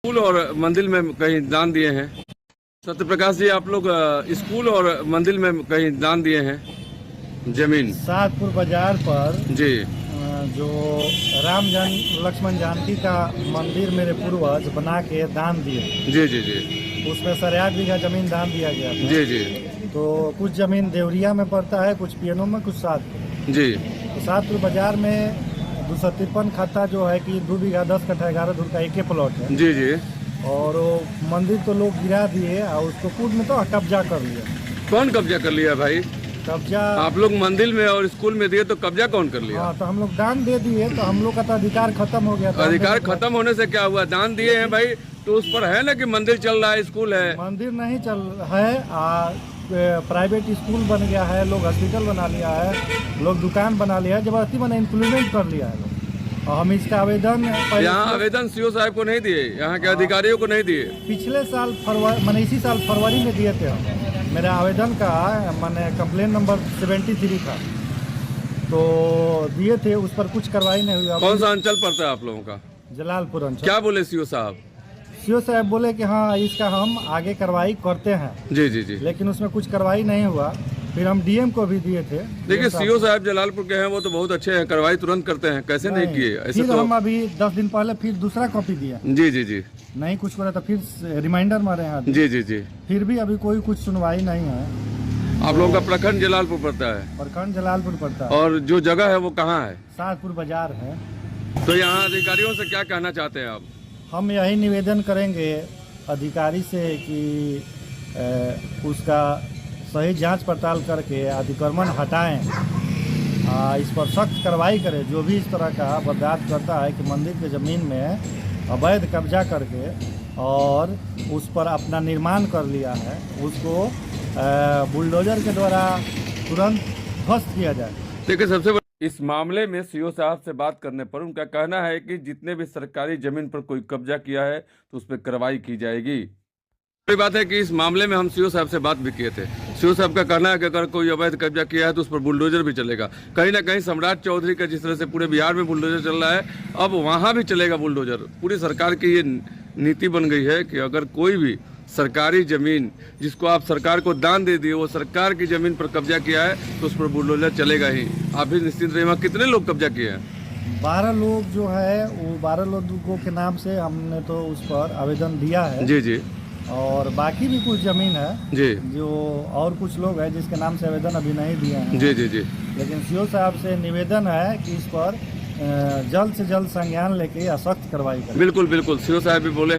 School और मंदिर में कहीं दान दिए हैं। सत्य प्रकाश जी, आप लोग स्कूल और मंदिर में कहीं दान दिए हैं जमीन। सातपुर बाजार पर जी जो राम लक्ष्मण जानकी का मंदिर मेरे पूर्वज बना के दान दिए, जी जी जी उसमें 8.5 बीघा जमीन दान दिया गया था। जी जी तो कुछ जमीन देवरिया में पड़ता है, कुछ पीएनओ में, कुछ सातपुर। जी तो सातपुर बाजार में 253 खाता जो है कि 2 बीघा 10 कट्ठा 11 धुर का एक ही प्लॉट है। जी जी। और वो मंदिर तो लोग गिरा दिए और उसको खुद में तो कब्जा कर लिया। कौन कब्जा कर लिया भाई? कब्जा आप लोग मंदिर में और स्कूल में दिए तो कब्जा कौन कर लिया? हाँ, तो हम लोग दान दे दिए तो हम लोग का तो अधिकार खत्म हो गया था। अधिकार खत्म होने से क्या हुआ? दान दिए हैं भाई तो उस पर है ना कि मंदिर चल रहा है, स्कूल है। मंदिर नहीं चल है, प्राइवेट स्कूल बन गया है, लोग हॉस्पिटल बना लिया है, लोग दुकान बना लिया है, जबरदस्ती मैंने इम्प्लीमेंट कर लिया है लोग। और हम इसका आवेदन यहाँ आवेदन सीओ साहब को नहीं दिए, यहाँ के अधिकारियों को नहीं दिए। पिछले साल फरवरी, मैंने इसी साल फरवरी में दिए थे हम। मेरा आवेदन का मैंने कंप्लेन नंबर 73 था, तो दिए थे, उस पर कुछ कार्रवाई नहीं हुई। कौन सा अंचल पड़ता है आप लोगों का? जलालपुर अंचल। क्या बोले सीओ साहब? सीओ साहब बोले कि हाँ इसका हम आगे कार्रवाई करते हैं। जी जी जी। लेकिन उसमें कुछ कार्रवाई नहीं हुआ। फिर हम डीएम को भी दिए थे। देखिए सीओ साहब जलालपुर के हैं, वो तो बहुत अच्छे हैं, कार्रवाई तुरंत करते हैं। कैसे नहीं किए ऐसे? फिर तो हम अभी 10 दिन पहले फिर दूसरा कॉपी दिया। जी जी जी। नहीं कुछ करा तो फिर रिमाइंडर मारे हैं। जी जी जी। फिर भी अभी कोई कुछ सुनवाई नहीं है। आप लोगों का प्रखंड जलालपुर पड़ता है? प्रखंड जलालपुर पड़ता है। और जो जगह है वो कहाँ है? सातपुर बाजार है। तो यहाँ अधिकारियों से क्या कहना चाहते हैं आप? हम यही निवेदन करेंगे अधिकारी से कि उसका सही जांच पड़ताल करके अतिक्रमण हटाएं, इस पर सख्त कार्रवाई करें। जो भी इस तरह का बर्दाश्त करता है कि मंदिर के ज़मीन में अवैध कब्जा करके और उस पर अपना निर्माण कर लिया है, उसको बुलडोजर के द्वारा तुरंत ध्वस्त किया जाए। देखिए सबसे इस मामले में सीओ साहब से बात करने पर उनका कहना है कि जितने भी सरकारी जमीन पर कोई कब्जा किया है तो उस पर कार्रवाई की जाएगी। बड़ी बात है कि इस मामले में हम सीओ साहब से बात भी किए थे। सीओ साहब का कहना है कि अगर कोई अवैध कब्जा किया है तो उस पर बुलडोजर भी चलेगा। कहीं ना कहीं सम्राट चौधरी का जिस तरह से पूरे बिहार में बुलडोजर चल रहा है, अब वहाँ भी चलेगा बुलडोजर। पूरी सरकार की ये नीति बन गई है कि अगर कोई भी सरकारी जमीन जिसको आप सरकार को दान दे दिए, वो सरकार की जमीन पर कब्जा किया है तो उस पर बुलडोजर चलेगा ही। आप भी निश्चिंत रहिए। वहाँ कितने लोग कब्जा किए हैं? 12 लोग जो है, वो 12 लोगों के नाम से हमने तो उस पर आवेदन दिया है। जी जी। और बाकी भी कुछ जमीन है जी, जो और कुछ लोग हैं जिसके नाम से आवेदन अभी नहीं दिए हैं। जी जी जी। लेकिन सीओ साहब से निवेदन है कि इस पर जल्द से जल्द संज्ञान लेके सख्त कार्रवाई करें। बिल्कुल बिल्कुल, सीओ साहब भी बोले।